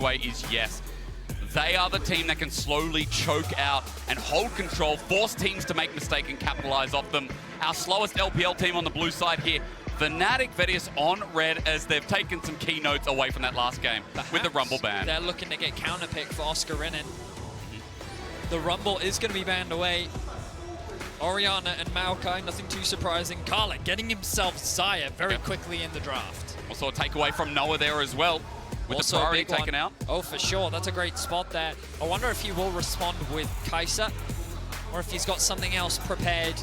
way is yes. They are the team that can slowly choke out and hold control, force teams to make mistakes and capitalize off them. Our slowest LPL team on the blue side here, Fnatic Vetus on red, as they've taken some key notes away from that last game. Perhaps with the Rumble ban. They're looking to get counterpick for Oscar Renin. The Rumble is going to be banned away. Orianna and Maokai, nothing too surprising. Karla getting himself Xayah very quickly in the draft. Also a takeaway from Noah there as well, with also the priority taken out. Oh, for sure. That's a great spot there. I wonder if he will respond with Kai'Sa, or if he's got something else prepared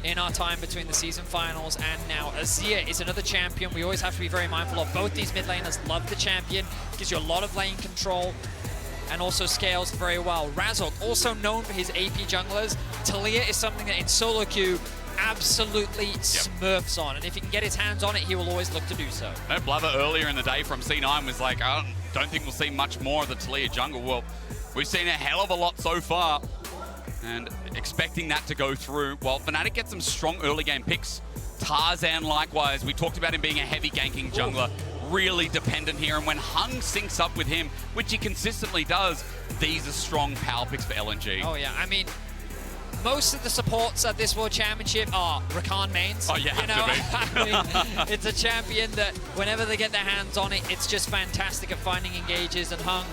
in our time between the season finals and now. Azir is another champion we always have to be very mindful of. Both these mid laners love the champion. Gives you a lot of lane control and also scales very well. Razork, also known for his AP junglers. Taliyah is something that in solo queue absolutely smurfs on, and if he can get his hands on it, he will always look to do so. No, Blubber earlier in the day from C9 was like, I don't think we'll see much more of the Taliyah jungle. Well, we've seen a hell of a lot so far, and expecting that to go through. Well, Fnatic gets some strong early game picks. Tarzan likewise, we talked about him being a heavy ganking jungler. Really dependent here, and when Hung syncs up with him, which he consistently does, these are strong power picks for LNG. Oh yeah, I mean, most of the supports at this World Championship are Rakan mains. Oh, you have to be. I mean, it's a champion that whenever they get their hands on it, it's just fantastic at finding engages, and Hung,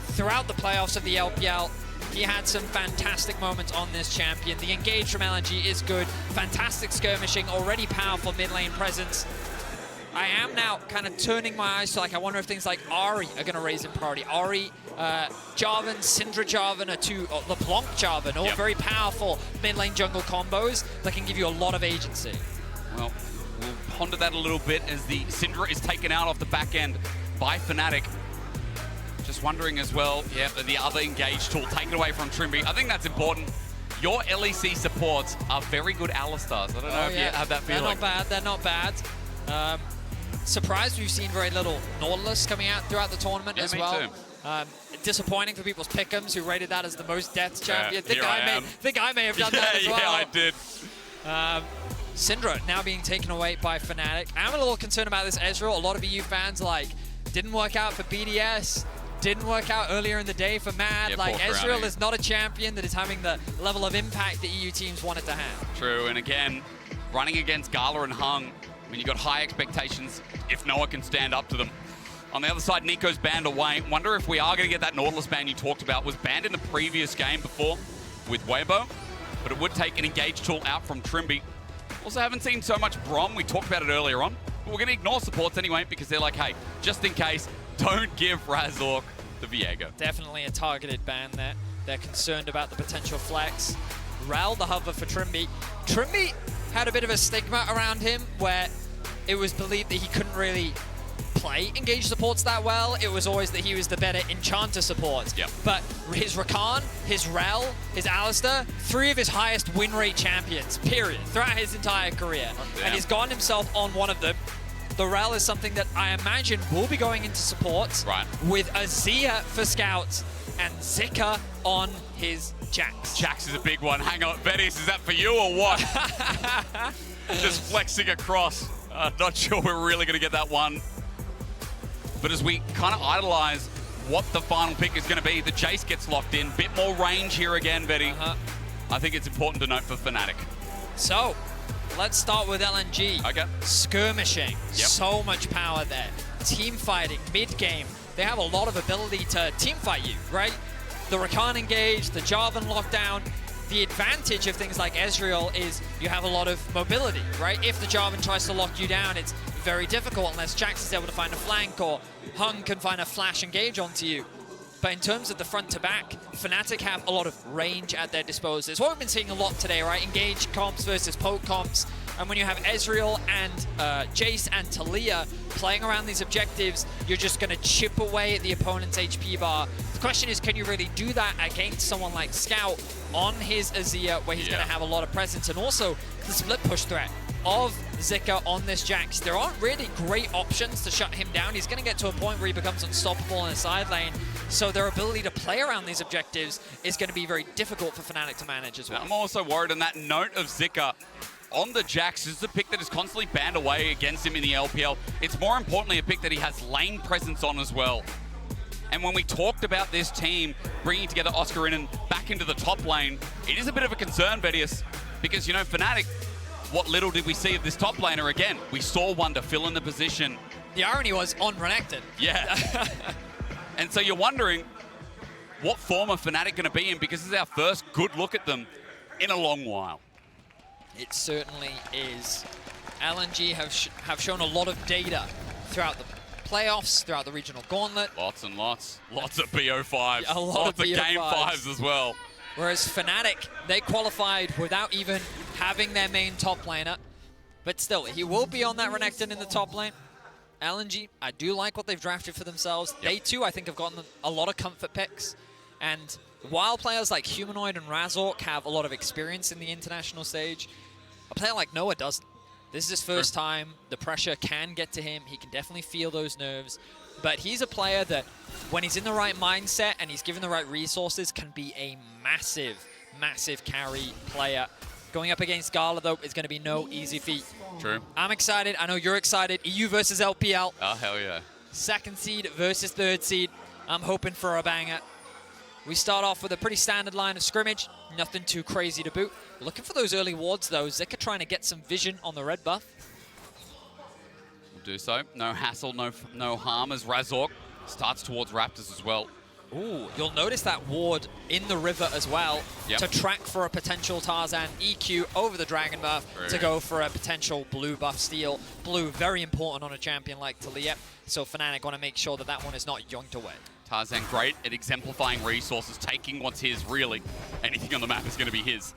throughout the playoffs of the LPL, he had some fantastic moments on this champion. The engage from LNG is good. Fantastic skirmishing, already powerful mid lane presence. I am now kind of turning my eyes to, like, I wonder if things like Ahri are going to raise in priority. Ahri, Jarvan, Syndra Jarvan are two, LeBlanc Jarvan, all very powerful mid lane jungle combos that can give you a lot of agency. Well, we'll ponder that a little bit as the Syndra is taken out off the back end by Fnatic. Just wondering as well, the other engage tool taken away from Trimby. I think that's important. Your LEC supports are very good Alistars. I don't know if you have that feeling. They're not bad, they're not bad. Surprised we've seen very little Nautilus coming out throughout the tournament as well. Too. Disappointing for people's pick'ems who rated that as the most deaths champion. Think I may have done that as well. Yeah, I did. Syndra now being taken away by Fnatic. I'm a little concerned about this Ezreal. A lot of EU fans like, didn't work out for BDS. Didn't work out earlier in the day for Mad. Like, Ezreal is not a champion that is having the level of impact that EU teams want it to have. True, and again, running against Gala and Hung, I mean, you've got high expectations if Noah can stand up to them. On the other side, Nico's banned away. Wonder if we are going to get that Nautilus ban you talked about. Was banned in the previous game before with Weibo, but it would take an engage tool out from Trimby. Also haven't seen so much Brom. We talked about it earlier on. But we're going to ignore supports anyway because they're like, hey, just in case, don't give Razork the Viego. Definitely a targeted ban there. They're concerned about the potential flex. Ral, the hover for Trimby. Trimby had a bit of a stigma around him where it was believed that he couldn't really play engage supports that well. It was always that he was the better enchanter support. But his Rakan, his Rel, his Alistar, 3 of his highest win rate champions, period, throughout his entire career. And he's gotten himself on one of them. The Rel is something that I imagine will be going into supports with Azir for scouts and Zika on his Jax. Jax is a big one. Hang on, Vetis, is that for you or what? Just flexing across. Not sure we're really going to get that one. But as we kind of idolize what the final pick is going to be, the Jace gets locked in. Bit more range here again, Betty. I think it's important to note for Fnatic. So, let's start with LNG. Okay. Skirmishing. So much power there. Team fighting, mid-game. They have a lot of ability to team fight you, right? The Rakan engage, the Jarvan lockdown. The advantage of things like Ezreal is you have a lot of mobility, right? If the Jarvan tries to lock you down, it's very difficult unless Jax is able to find a flank or Hung can find a flash engage onto you. But in terms of the front to back, Fnatic have a lot of range at their disposal. It's what we've been seeing a lot today, right? Engage comps versus poke comps. And when you have Ezreal and Jace and Taliyah playing around these objectives, you're just going to chip away at the opponent's HP bar. The question is, can you really do that against someone like Scout on his Azir, where he's going to have a lot of presence? And also the split push threat of Zika on this Jax. There aren't really great options to shut him down. He's going to get to a point where he becomes unstoppable in the side lane. So their ability to play around these objectives is going to be very difficult for Fnatic to manage as well. I'm also worried on that note of Zika. On the Jax, this is a pick that is constantly banned away against him in the LPL. It's more importantly a pick that he has lane presence on as well. And when we talked about this team bringing together Oscarinen back into the top lane, it is a bit of a concern, Vedius, because, you know, Fnatic, what little did we see of this top laner again? We saw Wonder fill in the position. The irony was on Renekton. Yeah. And so you're wondering, what form are Fnatic going to be in? Because this is our first good look at them in a long while. It certainly is. LNG have shown a lot of data throughout the playoffs, throughout the regional gauntlet. Lots and lots. Lots of BO5s. A lot lots of Game BO5s. 5s as well. Whereas Fnatic, they qualified without even having their main top laner. But still, he will be on that Renekton in the top lane. LNG, I do like what they've drafted for themselves. Yep. They too, I think, have gotten a lot of comfort picks. And while players like Humanoid and Razork have a lot of experience in the international stage, a player like Noah doesn't. This is his first time. The pressure can get to him. He can definitely feel those nerves. But he's a player that, when he's in the right mindset and he's given the right resources, can be a massive, massive carry player. Going up against Gala, though, is going to be no easy feat. True. I'm excited. I know you're excited. EU versus LPL. Oh, hell yeah. Second seed versus third seed. I'm hoping for a banger. We start off with a pretty standard line of scrimmage. Nothing too crazy to boot. Looking for those early wards, though. Zika trying to get some vision on the red buff. We'll do so. No hassle, no harm as Razork starts towards Raptors as well. Ooh, you'll notice that ward in the river as well to track for a potential Tarzan EQ over the Dragon buff to go for a potential blue buff steal. Blue, very important on a champion like Talia, so Fnatic want to make sure that that one is not yoinked away. Tarzan great at exemplifying resources, taking what's his, really. Anything on the map is going to be his.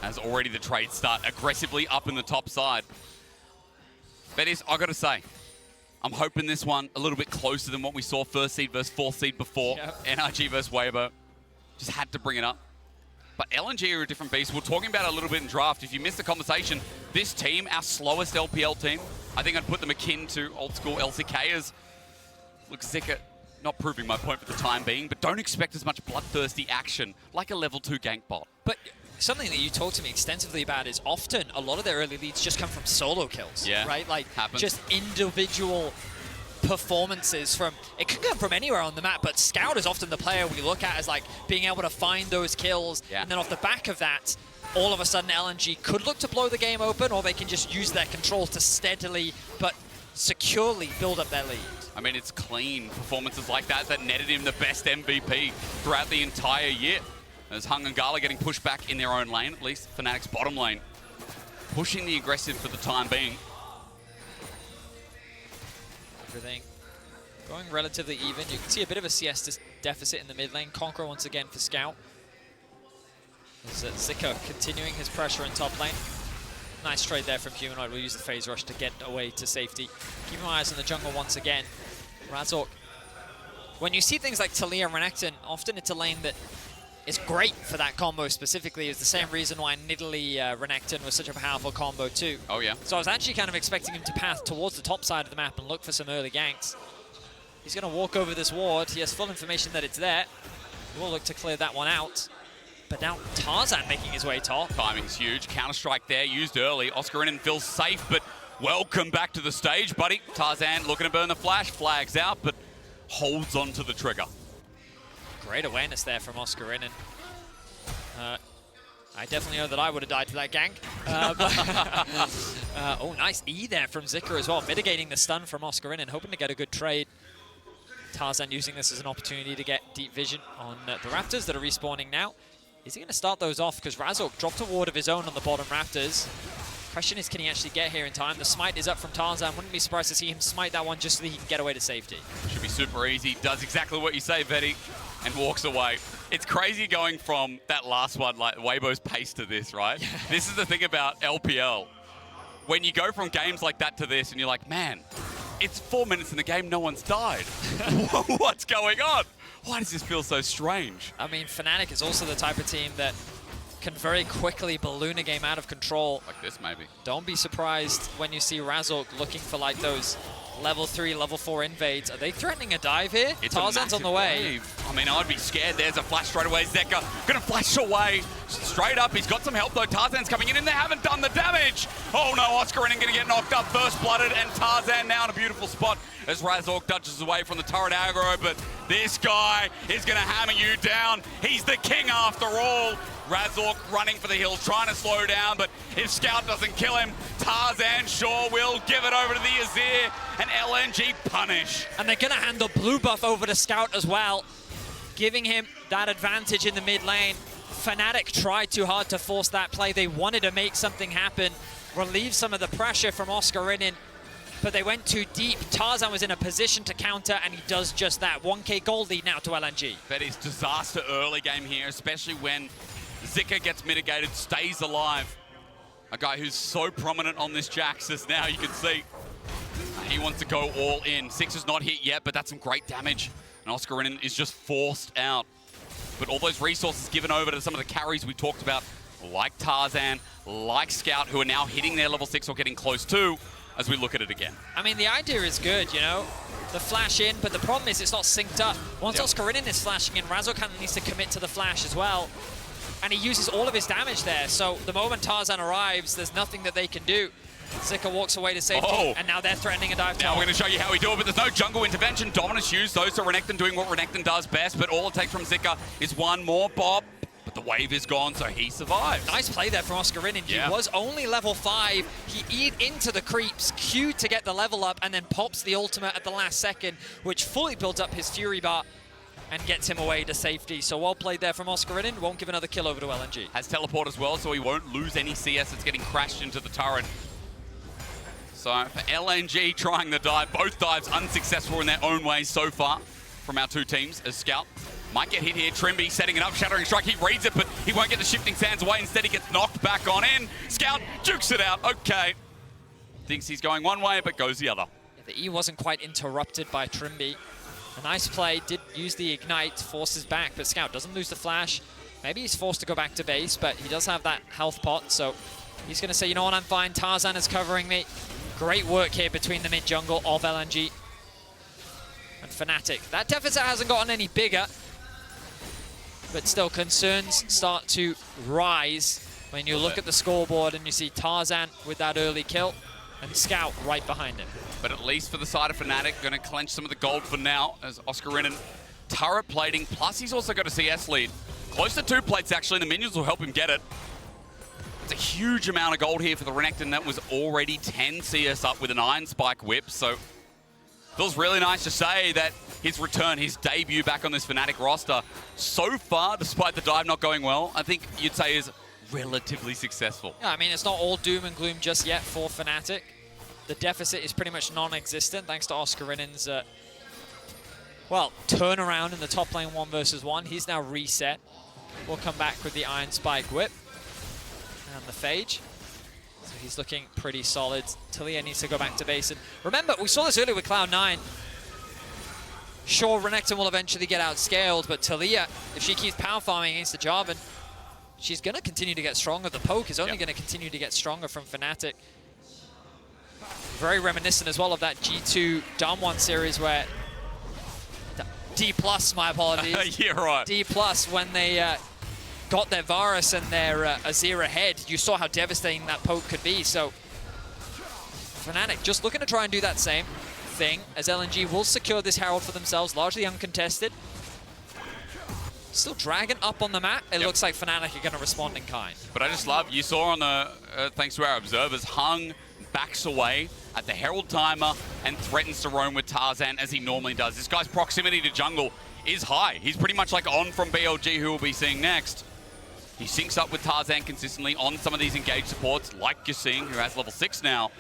As already the trades start aggressively up in the top side. Bettis, I got to say, I'm hoping this one a little bit closer than what we saw first seed versus fourth seed before. Yep. NRG versus Weibo. Just had to bring it up. But LNG are a different beast. We're talking about it a little bit in draft. If you missed the conversation, this team, our slowest LPL team, I think I'd put them akin to old school LCKers. Look, Zika, not proving my point for the time being, but don't expect as much bloodthirsty action like a level 2 gank bot. But something that you talked to me extensively about is often a lot of their early leads just come from solo kills, right? Like just individual performances from, it could come from anywhere on the map, but Scout is often the player we look at as like being able to find those kills. And then off the back of that, all of a sudden LNG could look to blow the game open, or they can just use their control to steadily but securely build up their lead. I mean, it's clean performances like that that netted him the best MVP throughout the entire year. As Hung and Gala getting pushed back in their own lane, at least Fnatic's bottom lane. Pushing the aggressive for the time being. Everything going relatively even. You can see a bit of a CS deficit in the mid lane. Conqueror once again for Scout. As Zika continuing his pressure in top lane. Nice trade there from Humanoid. We'll use the phase rush to get away to safety. Keeping my eyes on the jungle once again. Razork. When you see things like Talia and Renekton, often it's a lane that is great for that combo specifically. It's the same reason why Nidalee Renekton was such a powerful combo too. Oh yeah. So I was actually kind of expecting him to path towards the top side of the map and look for some early ganks. He's going to walk over this ward. He has full information that it's there. We'll look to clear that one out. But now Tarzan making his way top. Timing's huge. Counter-strike there, used early. Oscarinen feels safe, but welcome back to the stage, buddy. Tarzan looking to burn the flash, flags out, but holds on to the trigger. Great awareness there from Oscarinen. I definitely know that I would have died to that gank. Oh, nice E there from Zika as well, mitigating the stun from Oscarinen, hoping to get a good trade. Tarzan using this as an opportunity to get deep vision on the Raptors that are respawning now. Is he going to start those off? Because Razork dropped a ward of his own on the bottom Raptors. Question is, can he actually get here in time? The smite is up from Tarzan. Wouldn't be surprised to see him smite that one just so that he can get away to safety. Should be super easy. Does exactly what you say, Vetti, and walks away. It's crazy going from that last one, like Weibo's pace, to this, right? Yeah. This is the thing about LPL. When you go from games like that to this, and you're like, man, it's 4 minutes in the game, no one's died. What's going on? Why does this feel so strange? I mean, Fnatic is also the type of team that can very quickly balloon a game out of control. Like this, maybe. Don't be surprised when you see Razork looking for like those level 3, level 4 invades. Are they threatening a dive here? It's Tarzan's on the way. Wave. I mean, I'd be scared. There's a flash straight away. Zeka gonna flash away. Straight up, he's got some help though. Tarzan's coming in and they haven't done the damage. Oh no, Oscarinin gonna get knocked up, first blooded, and Tarzan now in a beautiful spot as Razork dodges away from the turret aggro, but this guy is gonna hammer you down. He's the king after all. Razork running for the hills, trying to slow down, but if Scout doesn't kill him, Tarzan sure will give it over to the Azir, and LNG punish. And they're gonna hand the blue buff over to Scout as well, giving him that advantage in the mid lane. Fnatic tried too hard to force that play. They wanted to make something happen, relieve some of the pressure from Oscarinin, but they went too deep. Tarzan was in a position to counter, and he does just that. 1k gold lead now to LNG. That is disaster early game here, especially when Zika gets mitigated, stays alive. A guy who's so prominent on this Jaxus now, you can see. He wants to go all in. Six is not hit yet, but that's some great damage. And Oscarinin is just forced out. But all those resources given over to some of the carries we talked about, like Tarzan, like Scout, who are now hitting their level 6 or getting close to, as we look at it again. I mean, the idea is good, you know? The flash in, but the problem is it's not synced up. Once Oscarinin is flashing in, Razork kind of needs to commit to the flash as well. And he uses all of his damage there, so the moment Tarzan arrives, there's nothing that they can do. Zika walks away to safety, and now they're threatening a dive. Now we're going to show you how we do it, but there's no jungle intervention. Dominus used those, so Renekton doing what Renekton does best, but all it takes from Zika is one more bob. But the wave is gone, so he survives. Nice play there from Oscarinin. He was only level 5. He eat into the creeps, Q'd to get the level up, and then pops the ultimate at the last second, which fully builds up his Fury bar and gets him away to safety. So well played there from Oscarinin. Won't give another kill over to LNG. Has teleport as well, so he won't lose any CS. It's getting crashed into the turret. So for LNG trying the dive, both dives unsuccessful in their own ways so far from our two teams as Scout. Might get hit here. Trimby setting it up, Shattering Strike. He reads it, but he won't get the Shifting Sands away. Instead, he gets knocked back on in. Scout jukes it out. Okay. Thinks he's going one way, but goes the other. Yeah, the E wasn't quite interrupted by Trimby. A nice play, did use the Ignite, forces back, but Scout doesn't lose the flash. Maybe he's forced to go back to base, but he does have that health pot, so he's going to say, you know what, I'm fine. Tarzan is covering me. Great work here between the mid-jungle of LNG and Fnatic. That deficit hasn't gotten any bigger, but still concerns start to rise when you look at the scoreboard and you see Tarzan with that early kill and Scout right behind him. But at least for the side of Fnatic, going to clench some of the gold for now as Oscarinin turret plating, plus he's also got a CS lead. Close to 2 plates actually, and the minions will help him get it. It's a huge amount of gold here for the Renekton that was already 10 CS up with an Iron Spike whip, so feels really nice to say that his return, his debut back on this Fnatic roster, so far, despite the dive not going well, I think you'd say is relatively successful. Yeah, I mean, it's not all doom and gloom just yet for Fnatic. The deficit is pretty much non-existent thanks to Oscarinin's, turnaround in the top lane 1 versus 1. He's now reset. We'll come back with the Iron Spike whip and the Phage. So he's looking pretty solid. Talia needs to go back to base. And remember, we saw this earlier with Cloud9. Sure, Renekton will eventually get outscaled, but Talia, if she keeps power farming against the Jarvan, she's going to continue to get stronger. The poke is only going to continue to get stronger from Fnatic. Very reminiscent as well of that G2 Damwon series where D+, my apologies. Yeah, right. D+, when they got their Varus and their Azir ahead, you saw how devastating that poke could be. So Fnatic just looking to try and do that same thing, as LNG will secure this Herald for themselves, largely uncontested. Still Dragon up on the map. It looks like Fnatic are going to respond in kind. But I just love, you saw on the, thanks to our observers, Hung backs away at the Herald timer and threatens to roam with Tarzan as he normally does. This guy's proximity to jungle is high. He's pretty much like on from BLG, who we'll be seeing next. He syncs up with Tarzan consistently on some of these engaged supports, like you're seeing, who has level 6 now,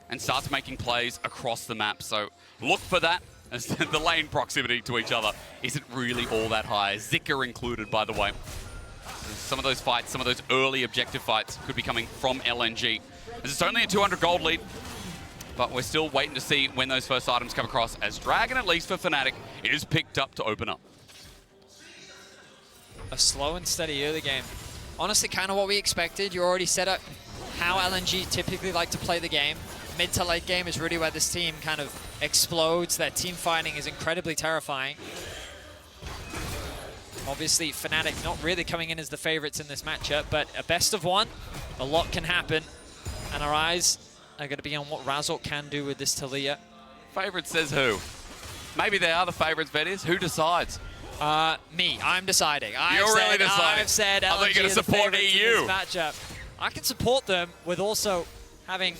and starts making plays across the map. So look for that, as the lane proximity to each other isn't really all that high. Zika included, by the way. Some of those fights, some of those early objective fights could be coming from LNG. As it's only a 200 gold lead, but we're still waiting to see when those first items come across, as Dragon, at least for Fnatic, is picked up to open up. A slow and steady early game. honestly kind of what we expected. You already set up how LNG typically like to play the game. Mid to late game is really where this team kind of explodes. Their team fighting is incredibly terrifying. Obviously, Fnatic not really coming in as the favorites in this matchup, but a best of one, a lot can happen. And our eyes are going to be on what Razork can do with this Taliyah. Favorite says who? Maybe they are the favorites, Vettis. Who decides? Me. I'm deciding. You're really deciding. I've said LNG I thought you were going to support In EU. this matchup. I can support them with also having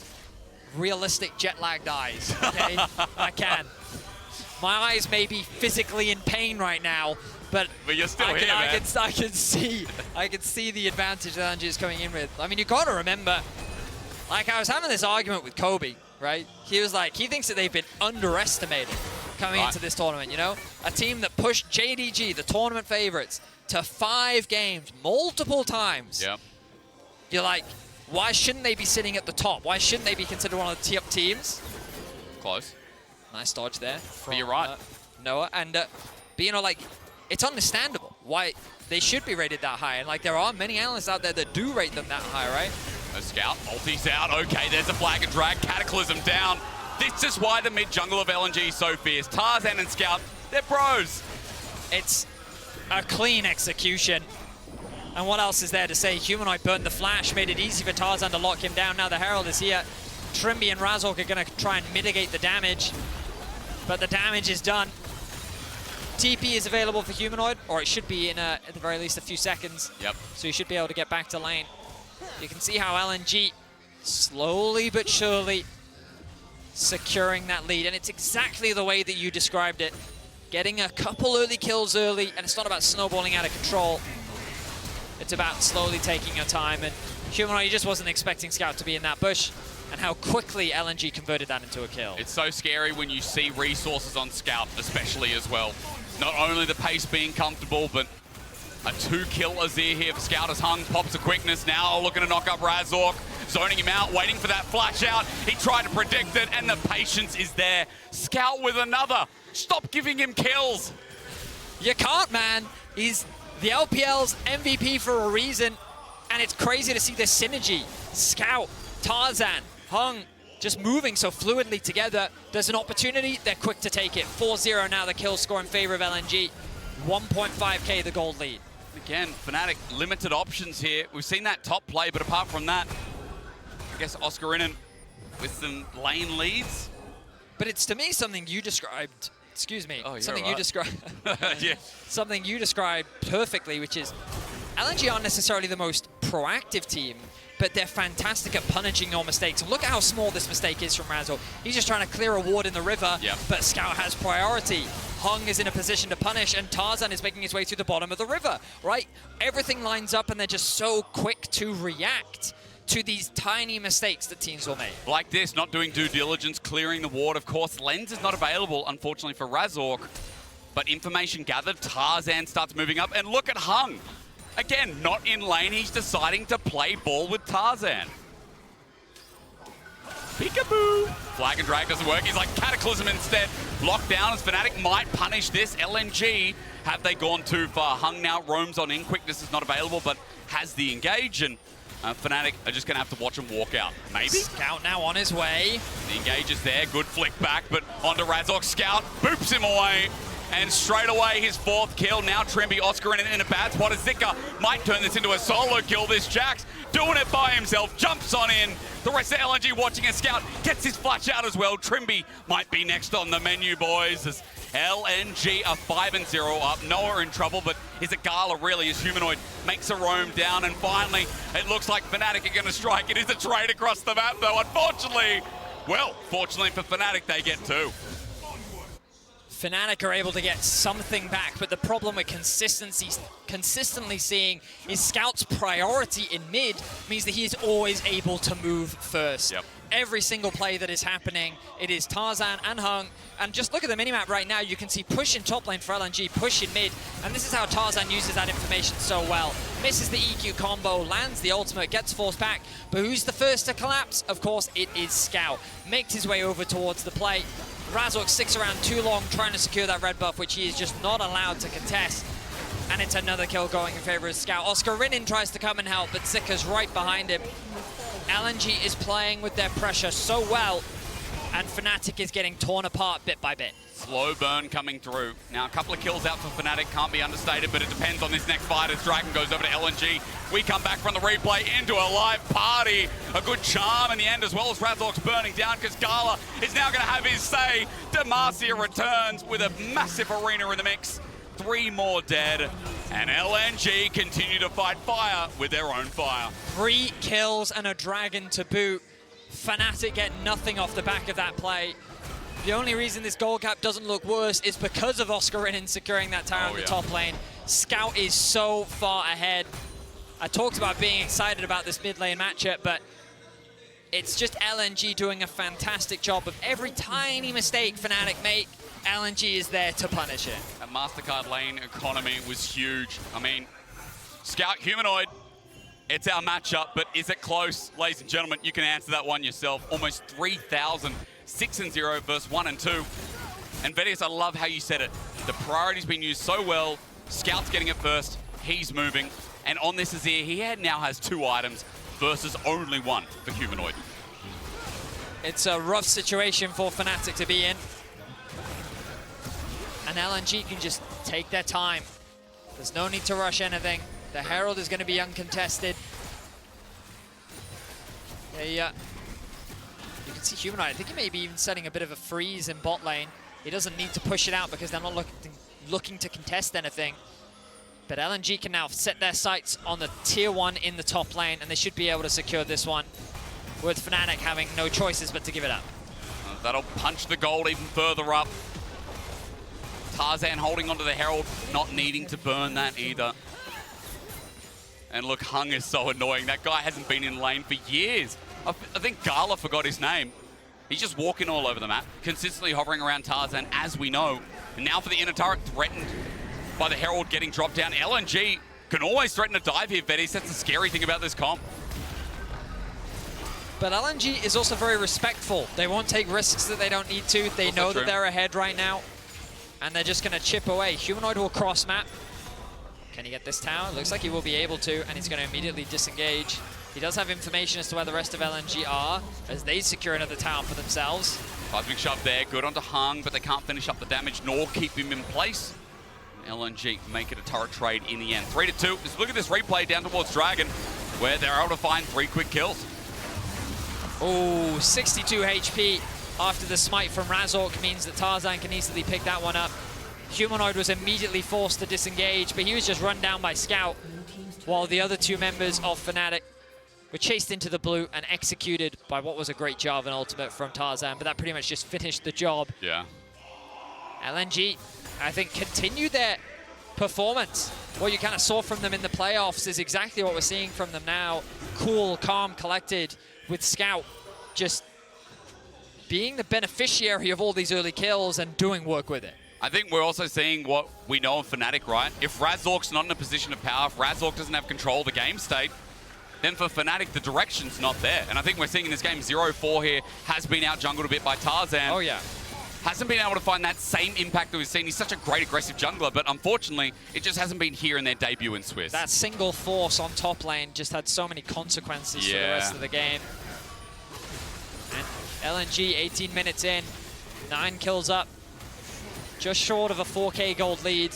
realistic jet-lagged eyes, okay? I can. My eyes may be physically in pain right now, but you're still I here, man. I can see the advantage that LNG is coming in with. I mean, you got to remember, like I was having this argument with Kobe, right? He was like, he thinks that they've been underestimated coming into this tournament, you know? A team that pushed JDG, the tournament favorites, to 5 games multiple times. Yep. You're like, why shouldn't they be sitting at the top? Why shouldn't they be considered one of the top teams? Close. Nice dodge there from But you're right. Noah. And, but, you know, like, it's understandable why they should be rated that high. And, like, there are many analysts out there that do rate them that high, right? A scout, ulti's out. Okay, there's a flag and drag. Cataclysm down. This is why the mid jungle of LNG is so fierce. Tarzan and Scout, they're bros. It's a clean execution. And what else is there to say? Humanoid burned the flash, made it easy for Tarzan to lock him down. Now the Herald is here. Trimby and Razork are going to try and mitigate the damage. But the damage is done. TP is available for Humanoid, or it should be in at the very least a few seconds. Yep. So you should be able to get back to lane. You can see how LNG slowly but surely securing that lead. And it's exactly the way that you described it. Getting a couple early kills early, and it's not about snowballing out of control. It's about slowly taking your time. And Humanoid, you just wasn't expecting Scout to be in that bush, and how quickly LNG converted that into a kill. It's so scary when you see resources on Scout, especially as well. Not only the pace being comfortable, but a 2-kill Azir here for Scout as Hung pops a quickness now, looking to knock up Razork, zoning him out, waiting for that flash out. He tried to predict it, and the patience is there. Scout with another. Stop giving him kills. You can't, man. He's the LPL's MVP for a reason, and it's crazy to see this synergy. Scout, Tarzan, Hung, just moving so fluidly together. There's an opportunity, they're quick to take it. 4-0 now, the kill score in favor of LNG. 1.5k the gold lead. Again, Fnatic, limited options here. We've seen that top play, but apart from that, I guess Oscarinen with some lane leads. But it's, to me, something you described, excuse me, something right. you described Yeah. something you described perfectly, which is LNG aren't necessarily the most proactive team, but they're fantastic at punishing your mistakes. And look at how small this mistake is from Razork. He's just trying to clear a ward in the river, but Scout has priority. Hung is in a position to punish, and Tarzan is making his way through the bottom of the river, right? Everything lines up, and they're just so quick to react to these tiny mistakes that teams will make. Like this, not doing due diligence, clearing the ward. Of course, Lens is not available, unfortunately, for Razork. But information gathered, Tarzan starts moving up, and look at Hung. Again, not in lane, he's deciding to play ball with Tarzan. Peekaboo! Flag and drag doesn't work, he's like Cataclysm instead. Locked down as Fnatic might punish this. LNG, have they gone too far? Hung now roams on in, quickness is not available, but has the engage, and Fnatic are just gonna have to watch him walk out. Maybe? Scout now on his way. The engage is there, good flick back, but onto Razork. Scout boops him away. And straight away, his 4th kill. Now Trimby, Oscar in a bad spot as Zika might turn this into a solo kill. This Jax doing it by himself, jumps on in. The rest of LNG watching a Scout, gets his flash out as well. Trimby might be next on the menu, boys, as LNG are 5-0 up. Noah in trouble, but is it Gala really as Humanoid makes a roam down? And finally, it looks like Fnatic are going to strike. It is a trade across the map, though. Unfortunately, well, fortunately for Fnatic, they get 2. Fnatic are able to get something back, but the problem we're consistently seeing is Scout's priority in mid means that he is always able to move first. Yep. Every single play that is happening, it is Tarzan and Hung. And just look at the minimap right now, you can see push in top lane for LNG, push in mid, and this is how Tarzan uses that information so well. Misses the EQ combo, lands the ultimate, gets forced back, but who's the first to collapse? Of course, it is Scout. Makes his way over towards the play. Razork sticks around too long trying to secure that red buff, which he is just not allowed to contest. And it's another kill going in favor of Scout. Oscar Rinin tries to come and help, but Zika's right behind him. LNG is playing with their pressure so well, and Fnatic is getting torn apart bit by bit. Slow burn coming through. Now, a couple of kills out for Fnatic can't be understated, but it depends on this next fight as Dragon goes over to LNG. We come back from the replay into a live party. A good charm in the end, as well as Razork's burning down, because Gala is now going to have his say. Demacia returns with a massive arena in the mix. 3 more dead, and LNG continue to fight fire with their own fire. 3 kills and a Dragon to boot. Fnatic get nothing off the back of that play. The only reason this goal gap doesn't look worse is because of Oscar Rinin securing that tower in the top lane. Scout is so far ahead. I talked about being excited about this mid lane matchup, but it's just LNG doing a fantastic job of every tiny mistake Fnatic make. LNG is there to punish it. That MasterCard lane economy was huge. I mean, Scout Humanoid, it's our matchup, but is it close? Ladies and gentlemen, you can answer that one yourself. Almost 3,000, 6-0 versus 1 and 2. And Vedius, I love how you said it. The priority's been used so well. Scout's getting it first, he's moving. And on this Azir, he now has 2 items versus only 1 for Humanoid. It's a rough situation for Fnatic to be in. And LNG can just take their time. There's no need to rush anything. The Herald is going to be uncontested. You can see Humanoid. I think he may be even setting a bit of a freeze in bot lane. He doesn't need to push it out because they're not looking to contest anything. But LNG can now set their sights on the tier 1 in the top lane, and they should be able to secure this one, with Fnatic having no choices but to give it up. That'll punch the gold even further up. Tarzan holding onto the Herald, not needing to burn that either. And look, Hung is so annoying. That guy hasn't been in lane for years. I think Gala forgot his name. He's just walking all over the map, consistently hovering around Tarzan, as we know. And now for the inner turret, threatened by the Herald getting dropped down. LNG can always threaten a dive here, Vettis. That's the scary thing about this comp. But LNG is also very respectful. They won't take risks that they don't need to. They know that they're ahead right now, and they're just going to chip away. Humanoid will cross map. Can he get this tower? Looks like he will be able to, and he's going to immediately disengage. He does have information as to where the rest of LNG are, as they secure another tower for themselves. Cosmic shove there, good onto Hung, but they can't finish up the damage nor keep him in place. LNG make it a turret trade in the end. 3-2. Just look at this replay down towards Dragon, where they're able to find 3 quick kills. Oh, 62 HP after the smite from Razork means that Tarzan can easily pick that one up. Humanoid was immediately forced to disengage, but he was just run down by Scout, while the other 2 members of Fnatic were chased into the blue and executed by what was a great Jarvan ultimate from Tarzan, but that pretty much just finished the job. Yeah. LNG, I think, continued their performance. What you kind of saw from them in the playoffs is exactly what we're seeing from them now. Cool, calm, collected, with Scout just being the beneficiary of all these early kills and doing work with it. I think we're also seeing what we know of Fnatic, right? If Razork's not in a position of power, if Razork doesn't have control of the game state, then for Fnatic, the direction's not there. And I think we're seeing in this game, 0-4 here has been out-jungled a bit by Tarzan. Oh, yeah. Hasn't been able to find that same impact that we've seen. He's such a great aggressive jungler, but unfortunately, it just hasn't been here in their debut in Swiss. That single force on top lane just had so many consequences for the rest of the game. And LNG, 18 minutes in, 9 kills up, just short of a 4K gold lead,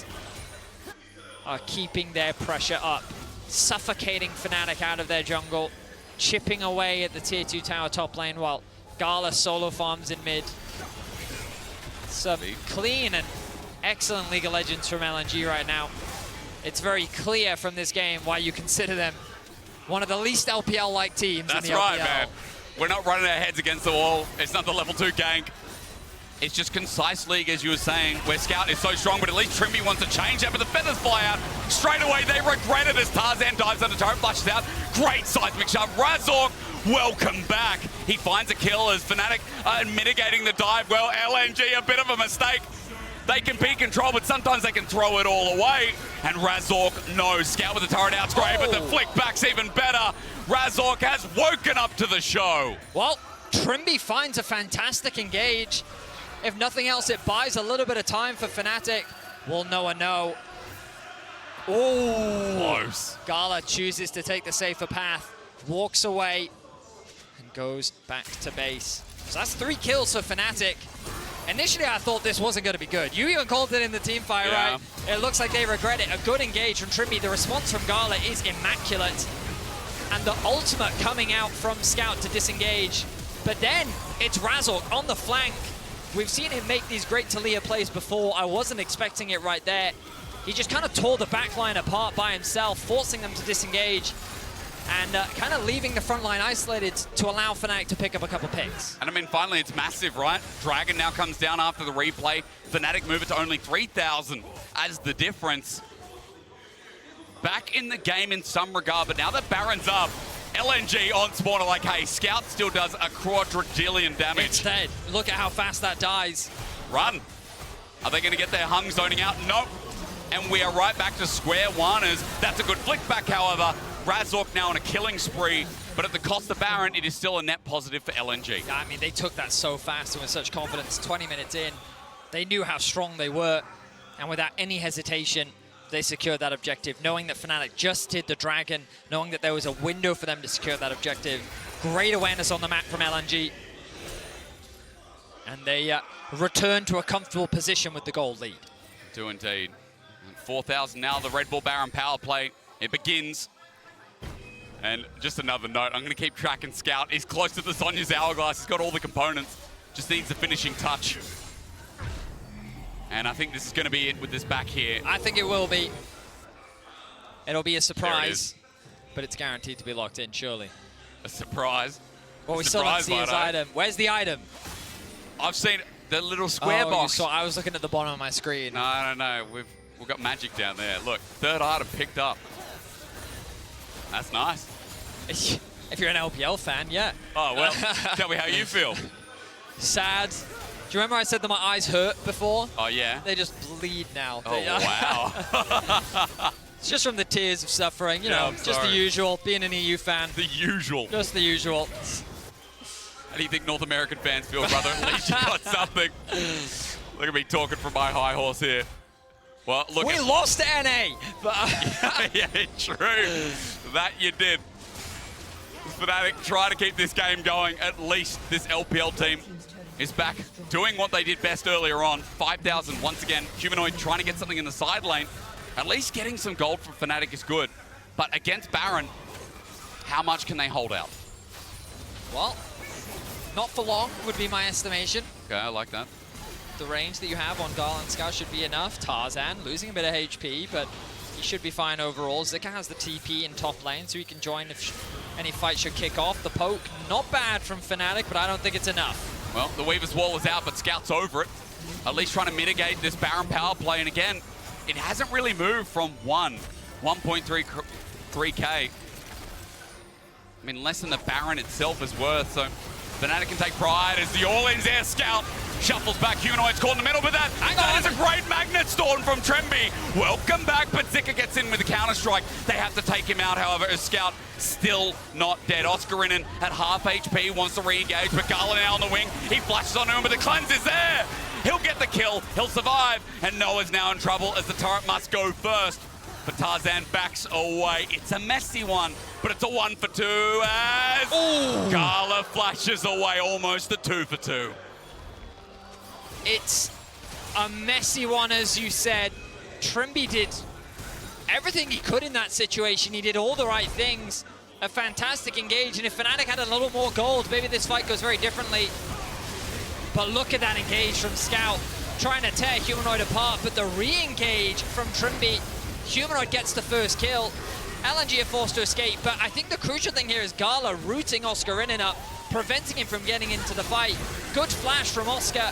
are keeping their pressure up, suffocating Fnatic out of their jungle, chipping away at the tier 2 tower top lane while Gala solo farms in mid. Some clean and excellent League of Legends from LNG right now. It's very clear from this game why you consider them one of the least LPL-like teams in the LPL. That's right, man. We're not running our heads against the wall. It's not the level 2 gank. It's just concise league, as you were saying, where Scout is so strong, but at least Trimby wants to change that, but the feathers fly out. Straight away, they regret it as Tarzan dives under turret, flashes out. Great seismic shove. Razork, welcome back. He finds a kill as Fnatic are mitigating the dive. Well, LNG, a bit of a mistake. They can be controlled, but sometimes they can throw it all away. And Razork, no. Scout with the turret out's great, but the flick back's even better. Razork has woken up to the show. Well, Trimby finds a fantastic engage. If nothing else, it buys a little bit of time for Fnatic. We'll know a no. Oh, close. Gala chooses to take the safer path, walks away, and goes back to base. So that's 3 kills for Fnatic. Initially, I thought this wasn't going to be good. You even called it in the team fight, yeah. right? It looks like they regret it. A good engage from Trimby. The response from Gala is immaculate. And the ultimate coming out from Scout to disengage. But then it's Razork on the flank. We've seen him make these great Talia plays before. I wasn't expecting it right there. He just kind of tore the backline apart by himself, forcing them to disengage and kind of leaving the front line isolated to allow Fnatic to pick up a couple picks. And I mean, finally, it's massive, right? Dragon now comes down after the replay. Fnatic move it to only 3,000 as the difference. Back in the game in some regard, but now that Baron's up, LNG on spawner like, hey, Scout still does a quadrillion damage. It's dead. Look at how fast that dies. Run. Are they going to get their Hung zoning out? Nope. And we are right back to square one as that's a good flick back, however. Razork now on a killing spree, but at the cost of Baron, it is still a net positive for LNG. I mean, they took that so fast and with such confidence. 20 minutes in, they knew how strong they were, and without any hesitation, they secured that objective, knowing that Fnatic just did the Dragon, knowing that there was a window for them to secure that objective. Great awareness on the map from LNG. And they return to a comfortable position with the gold lead. Do indeed. 4,000 now, the Red Bull Baron power play. It begins. And just another note, I'm going to keep tracking Scout. He's close to the Sonya's hourglass. He's got all the components. Just needs the finishing touch. And I think this is going to be it with this back here. I think it will be. It'll be a surprise, but it's guaranteed to be locked in, surely. A surprise? Well, we still don't see his item. Where's the item? I've seen the little square box. So I was looking at the bottom of my screen. No. We've got magic down there. Look, 3rd item picked up. That's nice. If you're an LPL fan, yeah. Oh, well, tell me how you feel. Sad. Do you remember I said that my eyes hurt before? Oh, yeah? They just bleed now. Oh, wow. It's just from the tears of suffering, you know, just the usual, being an EU fan. The usual. Just the usual. How do you think North American fans feel, brother? At least you got something. Look at me talking from my high horse here. Well, look. We lost to NA, but yeah, true. That you did. Fnatic try to keep this game going. At least this LPL team is back doing what they did best earlier on. 5,000 once again. Humanoid trying to get something in the side lane. At least getting some gold from Fnatic is good. But against Baron, how much can they hold out? Well, not for long would be my estimation. Okay, I like that. The range that you have on Gala and Scout should be enough. Tarzan losing a bit of HP, but he should be fine overall. Zika has the TP in top lane, so he can join if any fight should kick off. The poke, not bad from Fnatic, but I don't think it's enough. Well, the Weaver's Wall is out, but Scout's over it. At least trying to mitigate this Baron power play. And again, it hasn't really moved from 1.3k. I mean, less than the Baron itself is worth, so Fnatic can take pride as the all-ins there. Scout shuffles back, Humanoid's caught in the middle, but that is a great magnet storm from Tremby. Welcome back, but Zika gets in with the counter-strike. They have to take him out, however, as Scout still not dead. Oscarinen at half HP, wants to re-engage, but Gala now on the wing. He flashes onto him, but the cleanse is there. He'll get the kill, he'll survive, and Noah's now in trouble as the turret must go first. But Tarzan backs away. It's a messy one, but it's a 1 for 2 as Gala flashes away almost the 2 for 2. It's a messy one, as you said. Trimby did everything he could in that situation. He did all the right things. A fantastic engage, and if Fnatic had a little more gold, maybe this fight goes very differently. But look at that engage from Scout, trying to tear Humanoid apart, but the re-engage from Trimby, Humanoid gets the first kill. LNG are forced to escape, but I think the crucial thing here is Gala rooting Oscarinen up, preventing him from getting into the fight. Good flash from Oscar,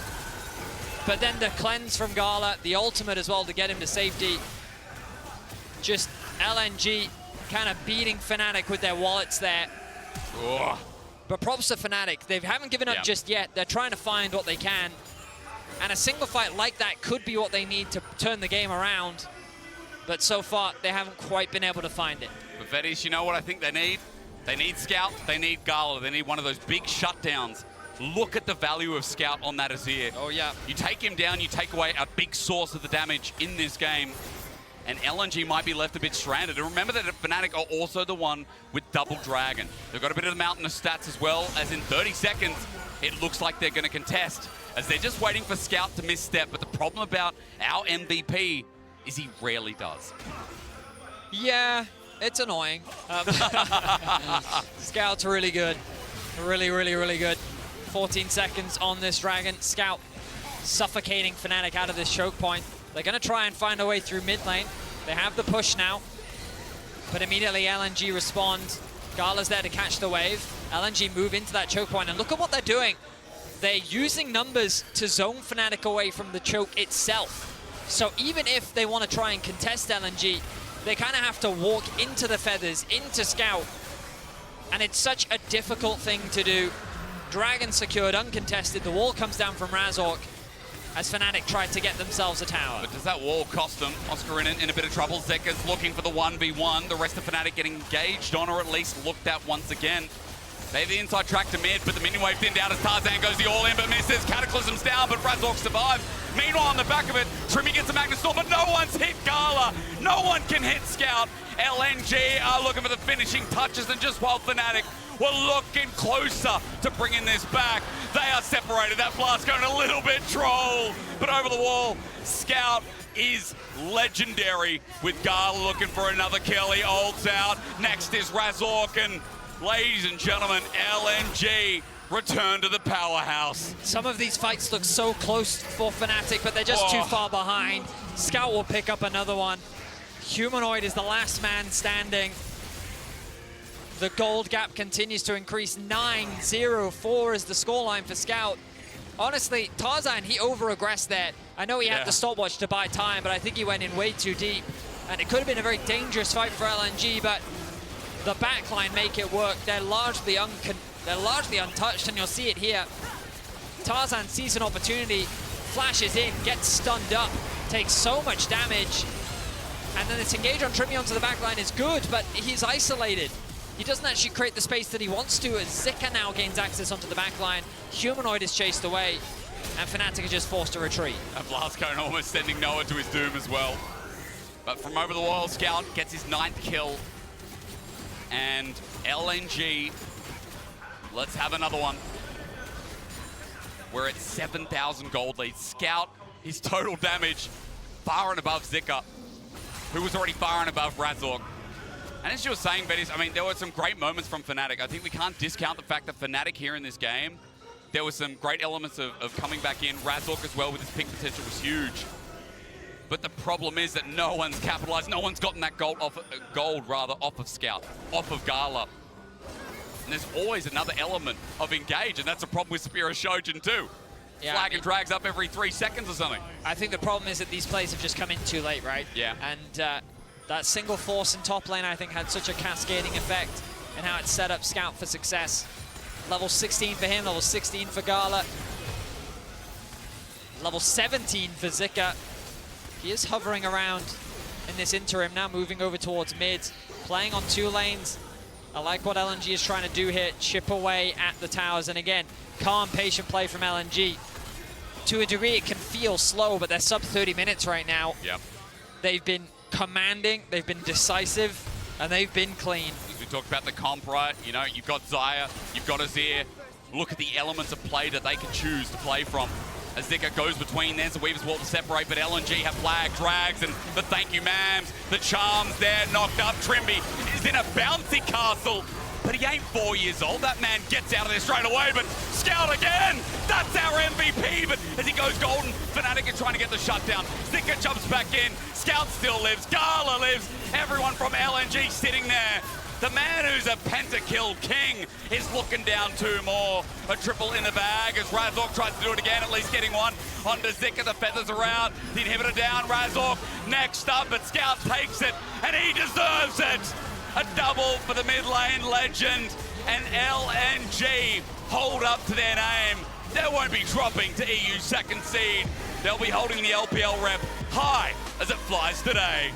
but then the cleanse from Gala, the ultimate as well to get him to safety. Just LNG kind of beating Fnatic with their wallets there. Ugh. But props to Fnatic. They haven't given up just yet. They're trying to find what they can. And a single fight like that could be what they need to turn the game around. But so far, they haven't quite been able to find it. But Vettis, you know what I think they need? They need Scout, they need Gala, they need one of those big shutdowns. Look at the value of Scout on that Azir. Oh, yeah. You take him down, you take away a big source of the damage in this game. and LNG might be left a bit stranded. And remember that Fnatic are also the one with double Dragon. They've got a bit of the mountainous stats as well, as in 30 seconds, it looks like they're going to contest, as they're just waiting for Scout to misstep. But the problem about our MVP is he rarely does. Yeah, it's annoying. Scout's really good. Really, really, really good. 14 seconds on this Dragon. Scout suffocating Fnatic out of this choke point. They're going to try and find a way through mid lane. They have the push now, but immediately LNG respond. Gala's there to catch the wave. LNG move into that choke point, and look at what they're doing. They're using numbers to zone Fnatic away from the choke itself. So even if they want to try and contest LNG, they kind of have to walk into the feathers, into Scout, and it's such a difficult thing to do. Dragon secured, uncontested. The wall comes down from Razork as Fnatic tried to get themselves a tower. But does that wall cost them? Oscar in a bit of trouble. Zeka's looking for the 1v1. The rest of Fnatic getting engaged on, or at least looked at once again. They have the inside track to mid, but the minion wave thinned out as Tarzan goes the all-in, but misses. Cataclysm's down, but Razork survives. Meanwhile, on the back of it, Trimmy gets a Magnus Storm, but no one's hit Gala. No one can hit Scout. LNG are looking for the finishing touches, and just while Fnatic were looking closer to bringing this back, they are separated. That blast going a little bit troll, but over the wall, Scout is legendary with Gala looking for another kill. He ults out. Next is Razork, and ladies and gentlemen, LNG return to the powerhouse. Some of these fights look so close for Fnatic, but they're just too far behind. Scout will pick up another one. Humanoid is the last man standing. The gold gap continues to increase. 9-0-4 is the scoreline for Scout. Honestly, Tarzan, he over-aggressed there. I know he had the stopwatch to buy time, but I think he went in way too deep. And it could have been a very dangerous fight for LNG, but the backline make it work. They're largely untouched, and you'll see it here. Tarzan sees an opportunity, flashes in, gets stunned up, takes so much damage, and then this engage on Trimmy onto the backline is good, but he's isolated. He doesn't actually create the space that he wants to, as Zika now gains access onto the backline. Humanoid is chased away, and Fnatic are just forced to retreat. And Blastcone almost sending Noah to his doom as well. But from over the wall, Scout gets his 9th kill. And LNG, let's have another one. We're at 7,000 gold lead. Scout, his total damage, far and above Zika, who was already far and above Razork. And as you were saying, Bettis, I mean, there were some great moments from Fnatic. I think we can't discount the fact that Fnatic here in this game, there were some great elements of coming back in. Razork as well with his pick potential was huge. But the problem is that no one's capitalized. No one's gotten that gold off of Scout, off of Gala. And there's always another element of engage, and that's a problem with Spear Shojin too. Yeah, Flag and drags up every 3 seconds or something. I think the problem is that these plays have just come in too late, right? Yeah. And that single force in top lane, I think, had such a cascading effect in how it set up Scout for success. Level 16 for him, level 16 for Gala. Level 17 for Zika. He is hovering around in this interim, now moving over towards mid, playing on 2 lanes. I like what LNG is trying to do here, chip away at the towers. And again, calm, patient play from LNG. To a degree, it can feel slow, but they're sub 30 minutes right now. Yep. They've been commanding, they've been decisive, and they've been clean. As we talked about the comp, right? You know, you've got Xayah, you've got Azir. Look at the elements of play that they can choose to play from. As Zika goes between, there's a Weaver's Wall to separate, but LNG have flag, drags, and the thank you, ma'ams. The charms there, knocked up. Trimby is in a bouncy castle, but he ain't 4 years old. That man gets out of there straight away, but Scout again! That's our MVP, but as he goes golden, Fnatic are trying to get the shutdown. Zika jumps back in, Scout still lives, Gala lives, everyone from LNG sitting there. The man who's a pentakill king is looking down 2 more. A triple in the bag as Razork tries to do it again, at least getting one onto Zika. The feathers around, the inhibitor down, Razork next up, but Scout takes it, and he deserves it. A double for the mid lane legend, and LNG hold up to their name. They won't be dropping to EU 2nd seed. They'll be holding the LPL rep high as it flies today.